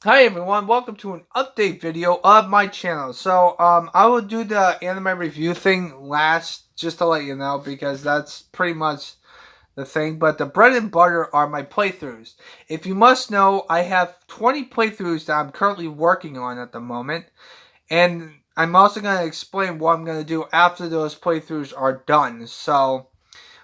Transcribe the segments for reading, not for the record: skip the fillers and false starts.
Hi everyone, welcome to an update video of my channel. I will do the anime review thing last just to let you know because that's pretty much the thing. But the bread and butter are my playthroughs. If you must know, I have 20 playthroughs that I'm currently working on at the moment. And I'm also going to explain what I'm going to do after those playthroughs are done. So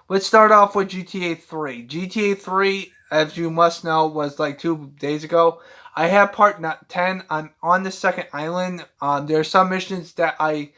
let's start off with GTA 3. GTA 3, as you must know, was like 2 days ago. I have part 10. I'm on the second island. There are some missions that I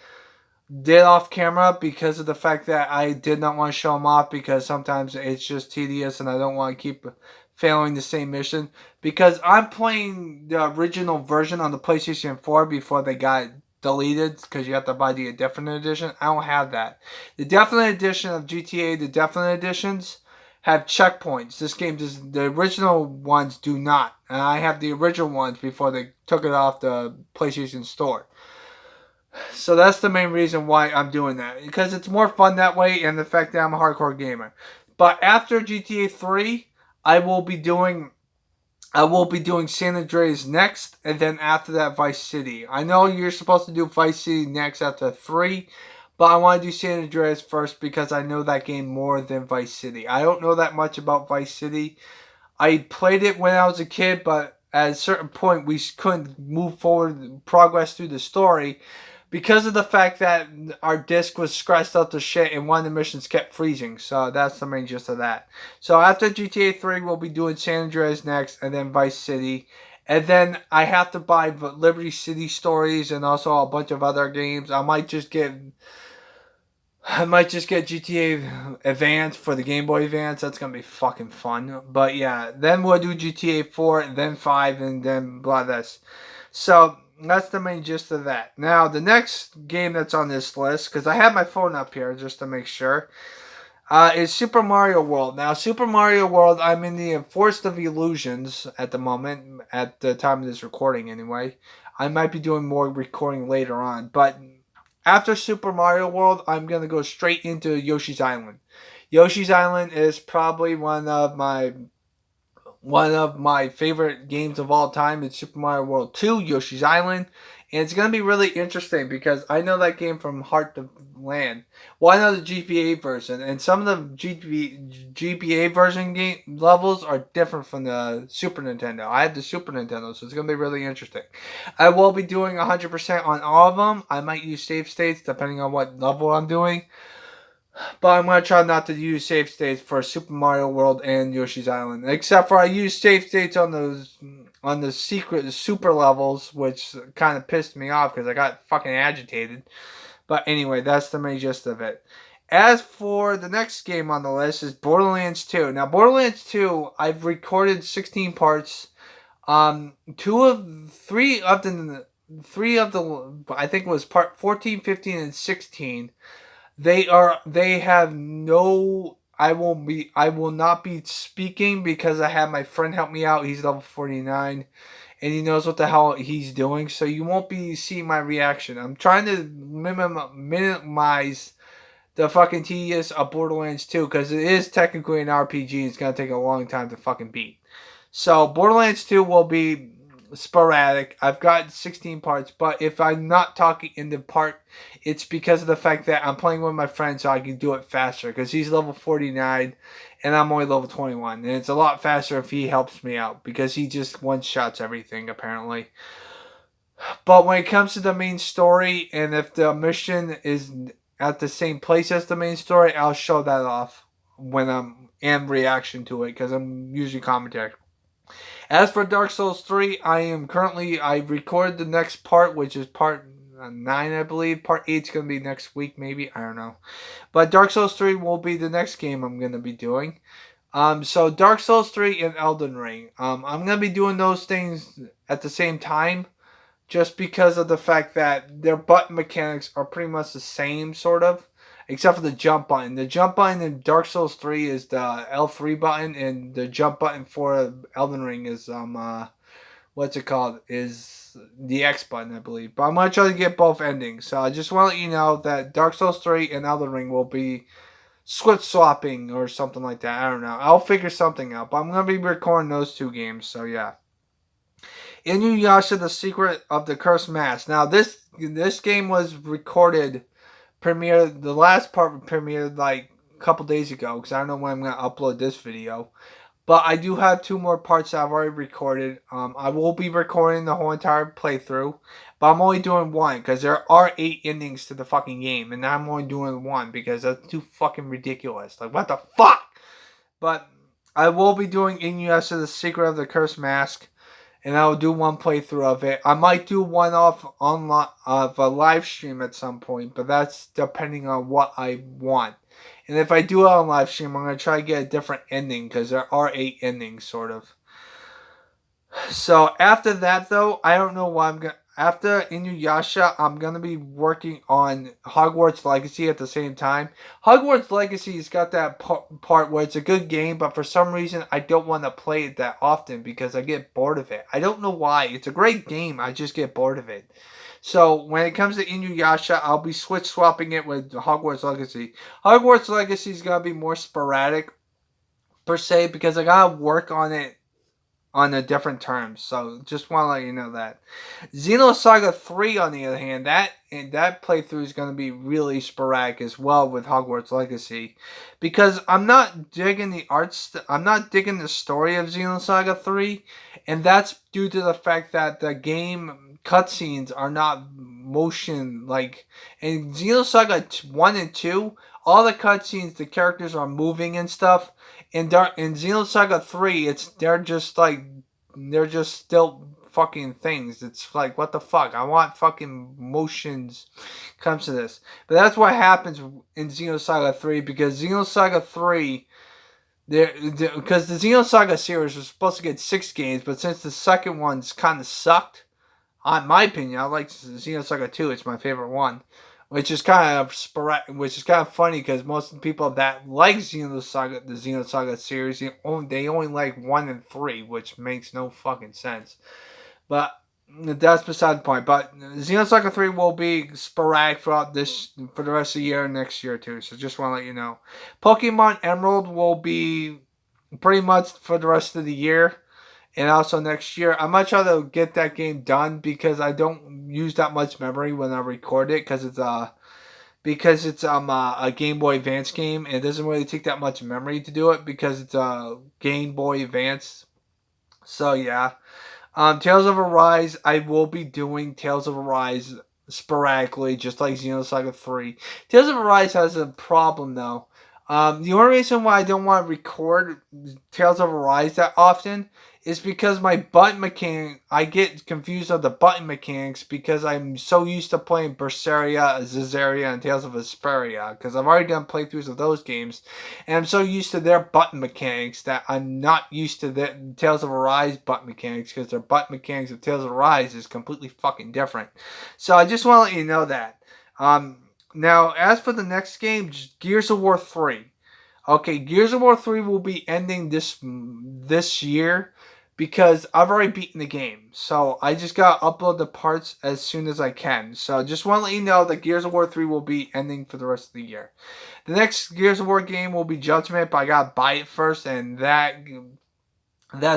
did off camera because of the fact that I did not want to show them off because sometimes it's just tedious and I don't want to keep failing the same mission. Because I'm playing the original version on the PlayStation 4 before they got deleted because you have to buy the Definite Edition. I don't have that. The Definite Edition of GTA, the Definite Editions, have checkpoints. This game does. The original ones do not. And I have the original ones before they took it off the PlayStation Store. So that's the main reason why I'm doing that. Because it's more fun that way and the fact that I'm a hardcore gamer. But after GTA 3, I will be doing San Andreas next, and then after that Vice City. I know you're supposed to do Vice City next after 3, but I want to do San Andreas first because I know that game more than Vice City. I don't know that much about Vice City. I played it when I was a kid, but at a certain point we couldn't move forward, progress through the story because of the fact that our disc was scratched out to shit and one of the missions kept freezing. So that's the main gist of that. So after GTA 3, we'll be doing San Andreas next, and then Vice City. And then I have to buy Liberty City Stories and also a bunch of other games. I might just get GTA Advance for the Game Boy Advance. That's gonna be fucking fun. But yeah, then we'll do GTA 4, then 5, and then blah this. So that's the main gist of that. Now the next game that's on this list, because I have my phone up here just to make sure, is Super Mario World. Now Super Mario World, I'm in the Forest of Illusions at the moment, at the time of this recording anyway. I might be doing more recording later on, but after Super Mario World, I'm gonna go straight into Yoshi's Island. Yoshi's Island is probably one of my favorite games of all time. It's Super Mario World 2, Yoshi's Island. And it's going to be really interesting because I know that game from heart to land. Well, I know the GBA version, and some of the GBA version game levels are different from the Super Nintendo. I have the Super Nintendo, so it's going to be really interesting. I will be doing 100% on all of them. I might use save states depending on what level I'm doing. But I'm gonna try not to use save states for Super Mario World and Yoshi's Island, except for I use save states on the secret super levels, which kind of pissed me off because I got fucking agitated. But anyway, that's the main gist of it. As for the next game on the list is Borderlands 2. Now Borderlands 2, I've recorded 16 parts. Two of three of the I think it was part 14, 15, and 16. They have no I will not be speaking because I have my friend help me out. He's level 49 and he knows what the hell he's doing, so you won't be seeing my reaction. I'm trying to minimize the fucking tedious of Borderlands 2 because it is technically an RPG. It's gonna take a long time to fucking beat. So Borderlands 2 will be sporadic. I've got 16 parts, but if I'm not talking in the part, it's because of the fact that I'm playing with my friend so I can do it faster because he's level 49 and I'm only level 21. And it's a lot faster if he helps me out because he just one-shots everything apparently. But when it comes to the main story and if the mission is at the same place as the main story, I'll show that off when I'm in reaction to it because I'm usually commentating. As for Dark Souls 3, I recorded the next part, which is part 9, I believe. Part 8 is going to be next week, maybe. I don't know. But Dark Souls 3 will be the next game I'm going to be doing. So Dark Souls 3 and Elden Ring. I'm going to be doing those things at the same time just because of the fact that their button mechanics are pretty much the same, sort of, except for the jump button. The jump button in Dark Souls 3 is the L3 button, and the jump button for Elden Ring is what's it called? Is the X button, I believe. But I'm gonna try to get both endings. So I just want to let you know that Dark Souls 3 and Elden Ring will be switch swapping or something like that. I don't know. I'll figure something out. But I'm gonna be recording those two games. So yeah. Inuyasha: The Secret of the Cursed Mask. Now this game was recorded, premiered. The last part premiered like a couple days ago because I don't know when I'm gonna upload this video. But I do have two more parts that I've already recorded. I will be recording the whole entire playthrough, but I'm only doing one because there are 8 endings to the fucking game, and I'm only doing one because that's too fucking ridiculous. Like, what the fuck? But I will be doing Inuyasha: The Secret of the Cursed Mask, and I will do one playthrough of it. I might do one off online of a live stream at some point, but that's depending on what I want. And if I do it on live stream, I'm gonna try to get a different ending because there are 8 endings, sort of. So after that, though, I don't know what I'm gonna. After Inuyasha, I'm gonna be working on Hogwarts Legacy at the same time. Hogwarts Legacy's got that part where it's a good game, but for some reason I don't want to play it that often because I get bored of it. I don't know why. It's a great game. I just get bored of it. So when it comes to Inuyasha, I'll be switch swapping it with Hogwarts Legacy. Hogwarts Legacy is gonna be more sporadic per se because I gotta work on it on a different terms. So just want to let you know that. Xenosaga 3, on the other hand, that playthrough is going to be really sporadic as well with Hogwarts Legacy, because I'm not digging the I'm not digging the story of Xenosaga 3, and that's due to the fact that the game cutscenes are not motion like in Xenosaga 1 and 2. All the cutscenes, the characters are moving and stuff. In Xenosaga 3, they're just still fucking things. It's like, what the fuck? I want fucking motions comes to this. But that's what happens in Xenosaga 3, because Xenosaga 3, because the Xenosaga series was supposed to get 6 games, but since the second one's kind of sucked, in my opinion, I like Xenosaga 2. It's my favorite one. Which is kind of funny because most of the people that like the Xenosaga series, they only like 1 and 3, which makes no fucking sense. But that's beside the point. But Xenosaga 3 will be sporadic for the rest of the year and next year too. So just want to let you know. Pokemon Emerald will be pretty much for the rest of the year. And also next year, I might try to get that game done because I don't use that much memory when I record it because it's a Game Boy Advance game, and it doesn't really take that much memory to do it because it's a Game Boy Advance. So yeah, Tales of Arise, I will be doing Tales of Arise sporadically, just like Xenosaga 3. Tales of Arise has a problem though. The only reason why I don't want to record Tales of Arise that often is because my button mechanic, I get confused on the button mechanics because I'm so used to playing Berseria, Zazaria, and Tales of Vesperia, because I've already done playthroughs of those games, and I'm so used to their button mechanics that I'm not used to the Tales of Arise button mechanics, because their button mechanics of Tales of Arise is completely fucking different. So I just want to let you know that. Now, as for the next game, Gears of War 3. Okay, Gears of War 3 will be ending this year because I've already beaten the game. So I just got to upload the parts as soon as I can. So just want to let you know that Gears of War 3 will be ending for the rest of the year. The next Gears of War game will be Judgment, but I got to buy it first, and that's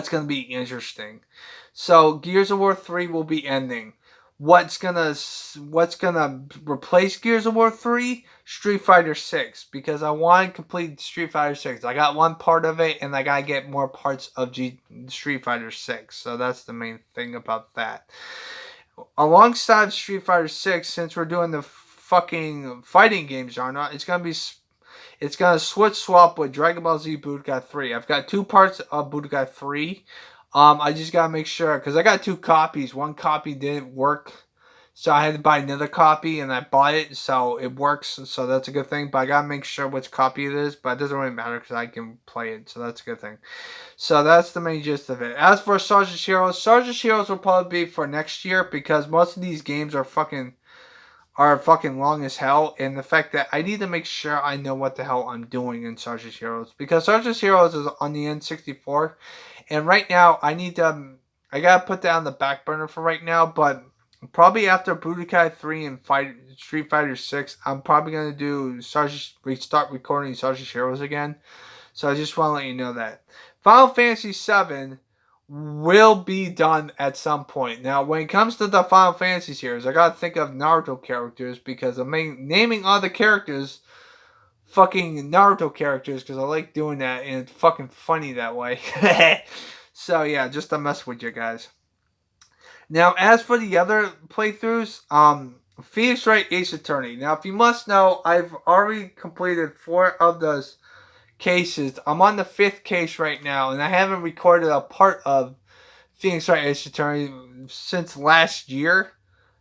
going to be interesting. So Gears of War 3 will be ending. What's gonna replace Gears of War 3? Street Fighter 6, because I want to complete Street Fighter 6. I got one part of it, and I gotta get more parts of Street Fighter 6. So that's the main thing about that. Alongside Street Fighter 6, since we're doing the fucking fighting game genre, it's gonna switch swap with Dragonball Z Budokai 3. I've got 2 parts of Budokai 3. I just gotta make sure, because I got 2 copies. One copy didn't work, so I had to buy another copy, and I bought it, so it works, so that's a good thing. But I gotta make sure which copy it is, but it doesn't really matter because I can play it, so that's a good thing. So that's the main gist of it. As for Sarges Heroes will probably be for next year, because most of these games are fucking long as hell, and the fact that I need to make sure I know what the hell I'm doing in Sarges Heroes, because Sarges Heroes is on the N64, and right now I gotta put that on the back burner for right now, but probably after Budokai 3 and Street Fighter 6, I'm probably gonna restart recording Sarges Heroes again, so I just want to let you know that. Final Fantasy 7 will be done at some point. Now, when it comes to the Final Fantasy series, I gotta think of Naruto characters because I'm naming all the characters fucking Naruto characters because I like doing that and it's fucking funny that way. So yeah, just to mess with you guys. Now, as for the other playthroughs, Phoenix Wright Ace Attorney. Now, if you must know, I've already completed 4 of those cases. I'm on the 5th case right now, and I haven't recorded a part of Phoenix Wright Ace Attorney since last year.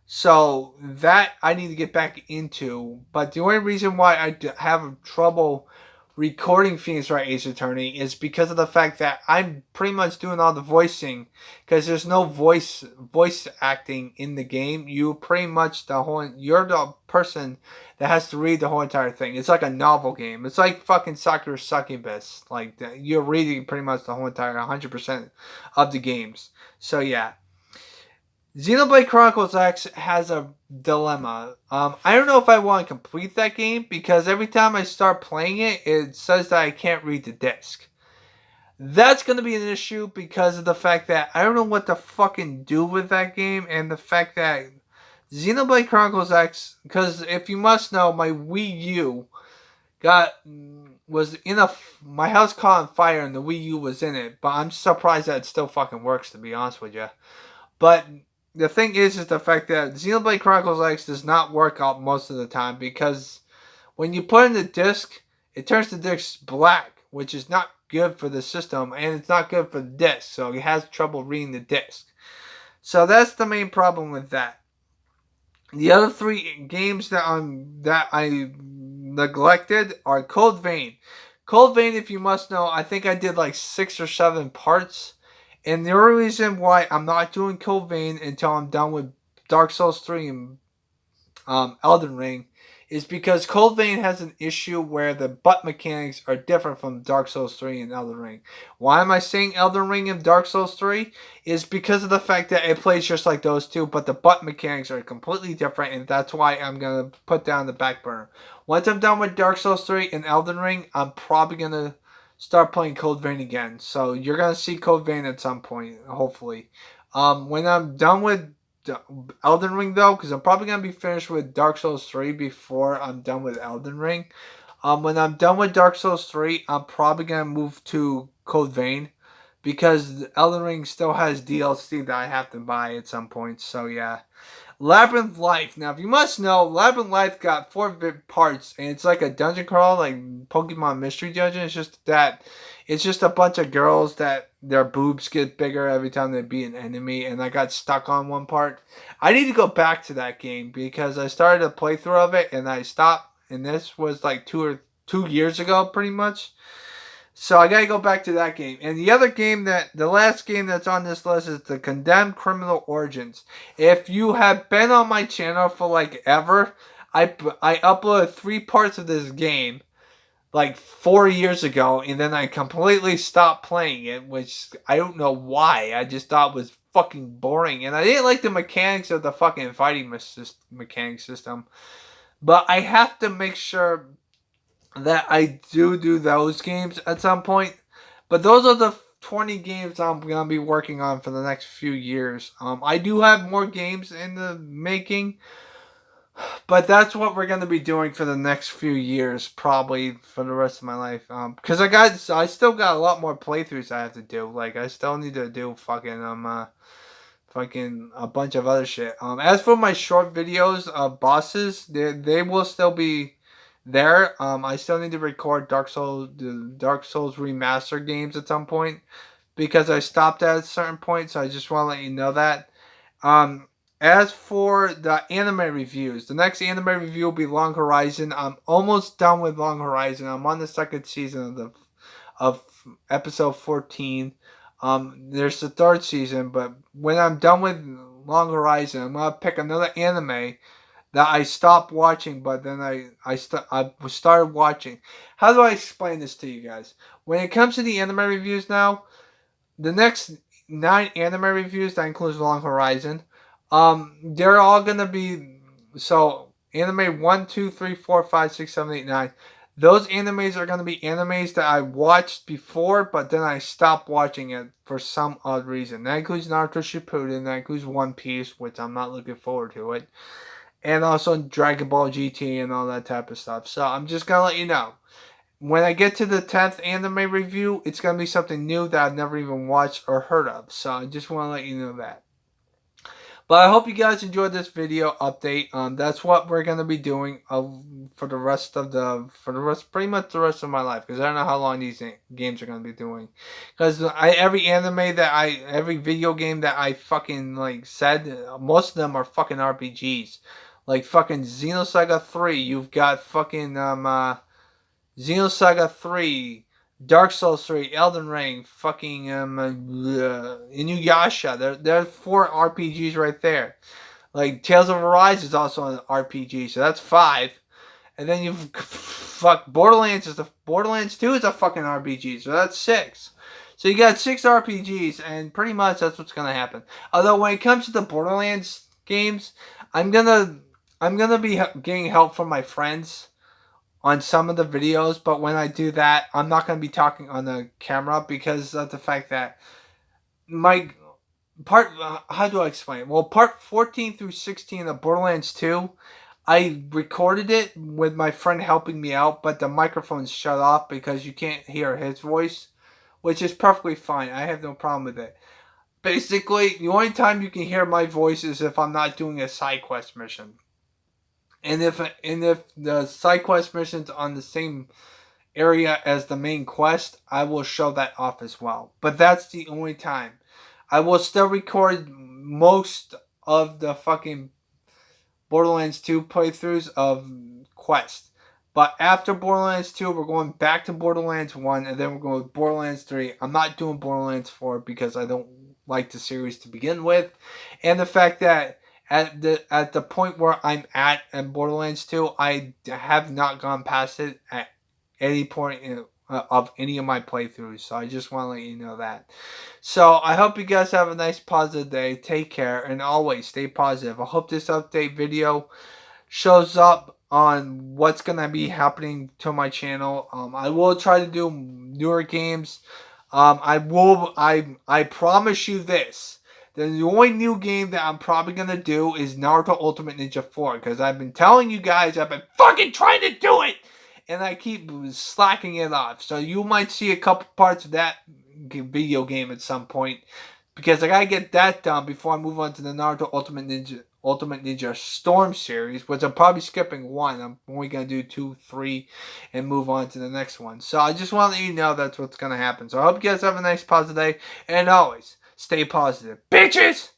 So that I need to get back into. But the only reason why I have trouble recording Phoenix Wright Ace Attorney is because of the fact that I'm pretty much doing all the voicing because there's no voice acting in the game. You pretty much you're the person that has to read the whole entire thing. It's like a novel game. It's like fucking Sakura Succubus. Like you're reading pretty much the whole entire 100% of the games. So yeah. Xenoblade Chronicles X has a dilemma. I don't know if I want to complete that game because every time I start playing it, it says that I can't read the disc. That's going to be an issue because of the fact that I don't know what to fucking do with that game and the fact that Xenoblade Chronicles X, because if you must know, my Wii U was in my house caught on fire and the Wii U was in it, but I'm surprised that it still fucking works, to be honest with you. But the thing is the fact that Xenoblade Chronicles X does not work out most of the time because when you put in the disc, it turns the disc black, which is not good for the system and it's not good for the disc, so it has trouble reading the disc. So that's the main problem with that. The other 3 games that I neglected are Cold Vein. Cold Vein, if you must know, I think I did like 6 or 7 parts. And the only reason why I'm not doing Cold Vein until I'm done with Dark Souls 3 and Elden Ring is because Cold Vein has an issue where the butt mechanics are different from Dark Souls 3 and Elden Ring. Why am I saying Elden Ring and Dark Souls 3? Is because of the fact that it plays just like those two, but the butt mechanics are completely different, and that's why I'm going to put down the back burner. Once I'm done with Dark Souls 3 and Elden Ring, I'm probably going to start playing Cold Vein again. So you're going to see Cold Vein at some point, hopefully. When I'm done with Elden Ring, though, because I'm probably going to be finished with Dark Souls 3 before I'm done with Elden Ring. When I'm done with Dark Souls 3, I'm probably going to move to Cold Vein because Elden Ring still has DLC that I have to buy at some point. So yeah. Labyrinth Life. Now, if you must know, Labyrinth Life got 4 parts, and it's like a dungeon crawl, like Pokemon Mystery Dungeon. It's just a bunch of girls that their boobs get bigger every time they beat an enemy, and I got stuck on one part. I need to go back to that game because I started a playthrough of it, and I stopped, and this was like 2 years ago, pretty much. So I gotta go back to that game. And the other game the last game that's on this list is the Condemned Criminal Origins. If you have been on my channel for like ever, I uploaded 3 parts of this game like 4 years ago, and then I completely stopped playing it, which I don't know why. I just thought was fucking boring, and I didn't like the mechanics of the fucking fighting mechanic system. But I have to make sure that I do those games at some point. But those are the 20 games I'm going to be working on for the next few years. I do have more games in the making, but that's what we're going to be doing for the next few years, probably for the rest of my life. Because I still got a lot more playthroughs I have to do. Like, I still need to do fucking a bunch of other shit. As for my short videos of bosses, they will still be there. I still need to record the Dark Souls remaster games at some point because I stopped at a certain point, so I just want to let you know that. As for the anime reviews, the next anime review will be Long Horizon. I'm almost done with Long Horizon. I'm on the 2nd season of episode 14. There's the 3rd season, but when I'm done with Long Horizon, I'm gonna pick another anime that I stopped watching, but then I started watching. How do I explain this to you guys? When it comes to the anime reviews now, the next 9 anime reviews, that includes Long Horizon, they're all gonna be, so anime 1, 2, 3, 4, 5, 6, 7, 8, 9. those animes are going to be animes that I watched before, but then I stopped watching it for some odd reason. That includes Naruto Shippuden, that includes One Piece, which I'm not looking forward to it, and also Dragon Ball GT and all that type of stuff. So I'm just going to let you know. When I get to the 10th anime review, it's going to be something new that I've never even watched or heard of. So I just want to let you know that. But I hope you guys enjoyed this video update. That's what we're gonna be doing for the rest of pretty much the rest of my life, because I don't know how long these games are gonna be doing. Because every video game that I fucking like said, most of them are fucking RPGs, like fucking Xenosaga 3. You've got fucking Xenosaga 3. Dark Souls 3, Elden Ring, fucking Inuyasha. There are 4 RPGs right there. Like Tales of Arise is also an RPG, so that's 5. And then you've Borderlands 2 is a fucking RPG, so that's 6. So you got 6 RPGs, and pretty much that's what's gonna happen. Although when it comes to the Borderlands games, I'm gonna be getting help from my friends on some of the videos, but when I do that, I'm not going to be talking on the camera because of the fact that my part, how do I explain it? Well, part 14 through 16 of Borderlands 2, I recorded it with my friend helping me out, but the microphone's shut off because you can't hear his voice, which is perfectly fine. I have no problem with it. Basically, the only time you can hear my voice is if I'm not doing a side quest mission. And if the side quest mission's on the same area as the main quest, I will show that off as well. But that's the only time. I will still record most of the fucking Borderlands 2 playthroughs of Quest. But after Borderlands 2, we're going back to Borderlands 1, and then we're going with Borderlands 3. I'm not doing Borderlands 4 because I don't like the series to begin with. And the fact that at the point where I'm at in Borderlands 2, I have not gone past it at any point of any of my playthroughs. So I just want to let you know that. So I hope you guys have a nice positive day. Take care and always stay positive. I hope this update video shows up on what's going to be happening to my channel. I will try to do newer games. I promise you this. The only new game that I'm probably going to do is Naruto Ultimate Ninja 4. Because I've been telling you guys, I've been fucking trying to do it. And I keep slacking it off. So you might see a couple parts of that video game at some point. Because I got to get that done before I move on to the Naruto Ultimate Ninja Storm series. Which I'm probably skipping 1. I'm only going to do 2, 3. And move on to the next one. So I just want to let you know that's what's going to happen. So I hope you guys have a nice positive day. And always, stay positive. Bitches!